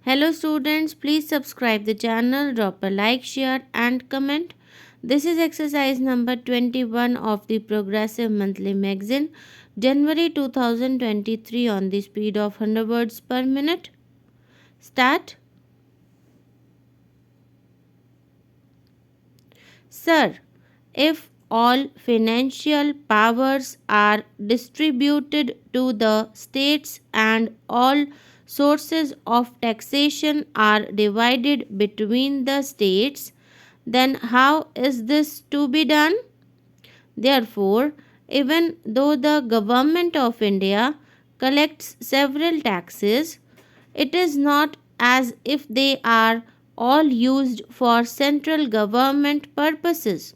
Hello students, please subscribe the channel, drop a like, share and comment. This is exercise number 21 of the Progressive Monthly Magazine, January 2023 on the speed of 100 words per minute. Start. Sir, if all financial powers are distributed to the states and all sources of taxation are divided between the states, then how is this to be done? Therefore, even though the government of India collects several taxes, it is not as if they are all used for central government purposes.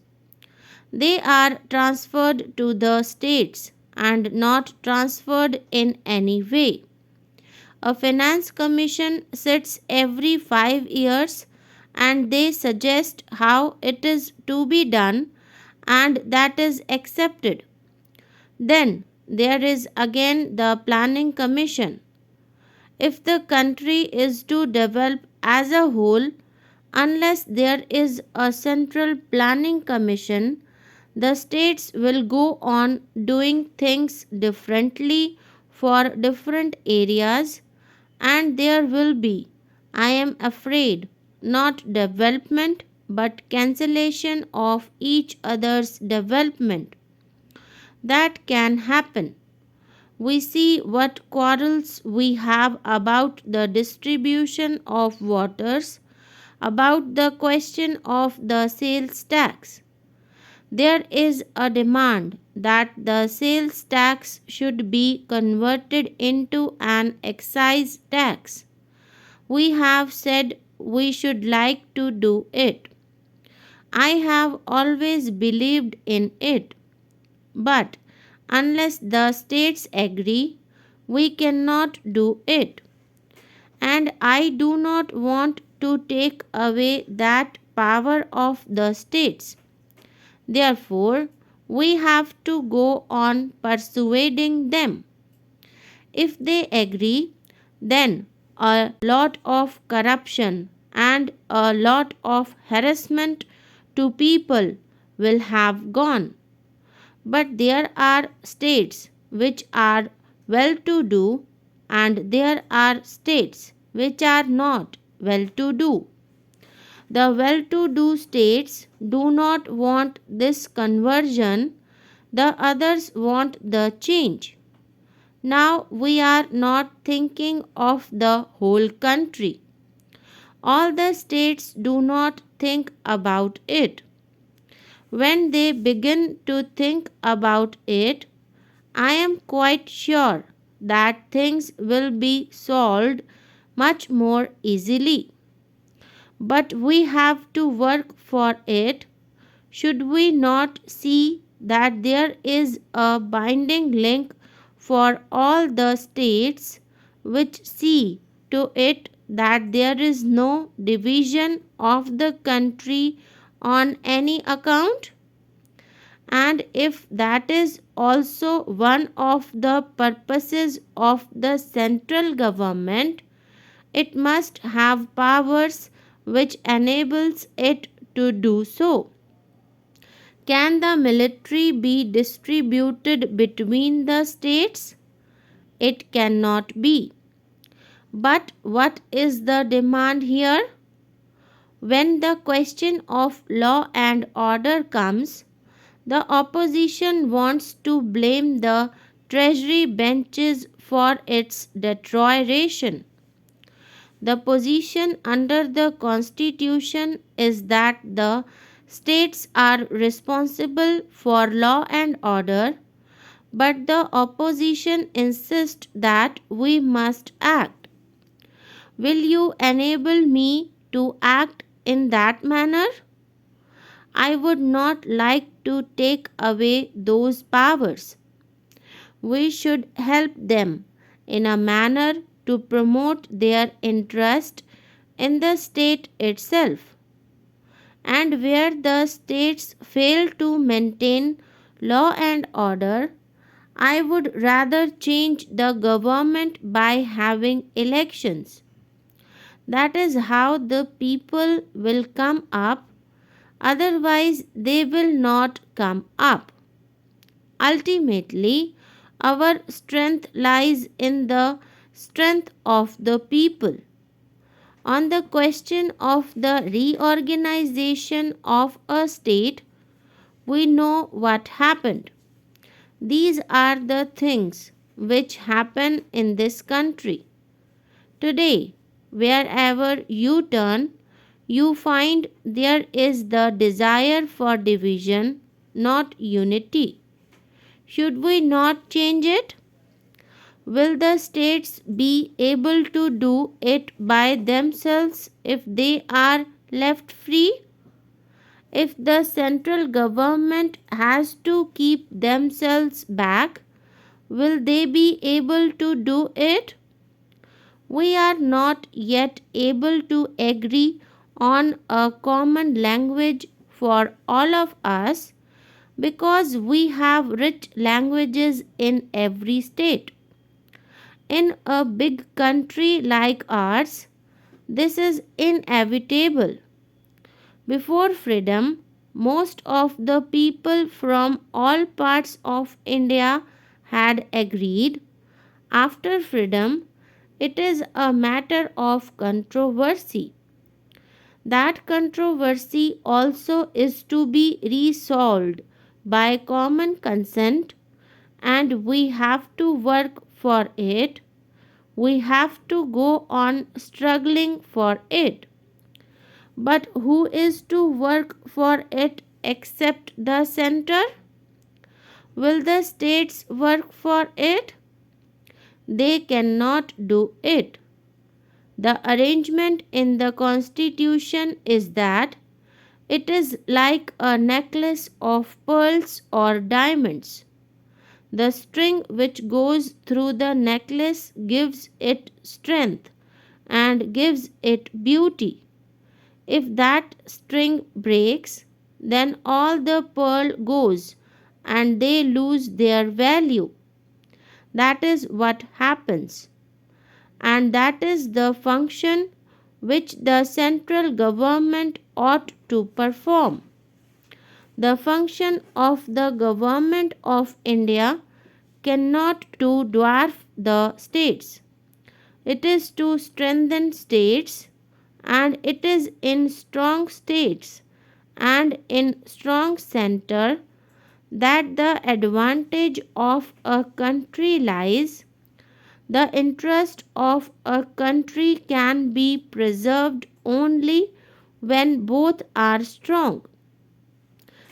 They are transferred to the states and not transferred in any way. A finance commission sits every 5 years and they suggest how it is to be done and that is accepted. Then there is again the planning commission. If the country is to develop as a whole, unless there is a central planning commission, the states will go on doing things differently for different areas, and there will be, I am afraid, not development but cancellation of each other's development. That can happen. We see what quarrels we have about the distribution of waters, about the question of the sales tax. There is a demand that the sales tax should be converted into an excise tax. We have said we should like to do it. I have always believed in it. But unless the states agree, we cannot do it. And I do not want to take away that power of the states. Therefore, we have to go on persuading them. If they agree, then a lot of corruption and a lot of harassment to people will have gone. But there are states which are well to do and there are states which are not well to do. The well to do states do not want this conversion, the others want the change. Now we are not thinking of the whole country. All the states do not think about it. When they begin to think about it, I am quite sure that things will be solved much more easily. But we have to work for it. Should we not see that there is a binding link for all the states which see to it that there is no division of the country on any account? And if that is also one of the purposes of the central government, it must have powers which enables it to do so. Can the military be distributed between the states? It cannot be. But what is the demand here? When the question of law and order comes, the opposition wants to blame the treasury benches for its deterioration. The position under the constitution is that the states are responsible for law and order, but the opposition insists that we must act. Will you enable me to act in that manner? I would not like to take away those powers. We should help them in a manner to promote their interest in the state itself. And where the states fail to maintain law and order, I would rather change the government by having elections. That is how the people will come up, otherwise, they will not come up. Ultimately, our strength lies in the strength of the people. On the question of the reorganization of a state, we know what happened. These are the things which happen in this country. Today, wherever you turn, you find there is the desire for division, not unity. Should we not change it? Will the states be able to do it by themselves if they are left free? If the central government has to keep themselves back, will they be able to do it? We are not yet able to agree on a common language for all of us because we have rich languages in every state. In a big country like ours, this is inevitable. Before freedom, most of the people from all parts of India had agreed. After freedom, it is a matter of controversy. That controversy also is to be resolved by common consent, and we have to work for it. We have to go on struggling for it. But who is to work for it except the center? Will the states work for it? They cannot do it. The arrangement in the constitution is that it is like a necklace of pearls or diamonds. The string which goes through the necklace gives it strength and gives it beauty. If that string breaks, then all the pearl goes and they lose their value. That is what happens. And that is the function which the central government ought to perform. The function of the government of India cannot to dwarf the states. It is to strengthen states, and it is in strong states and in strong center that the advantage of a country lies. The interest of a country can be preserved only when both are strong.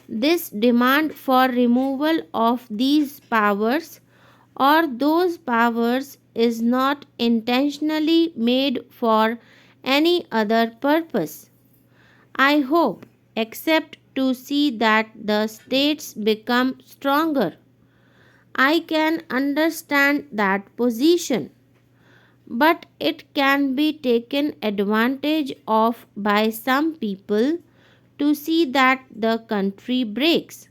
This demand for removal of these powers or those powers is not intentionally made for any other purpose, I hope, except to see that the states become stronger. I can understand that position, but it can be taken advantage of by some people to see that the country breaks.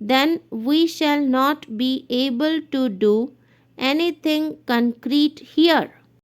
Then we shall not be able to do anything concrete here.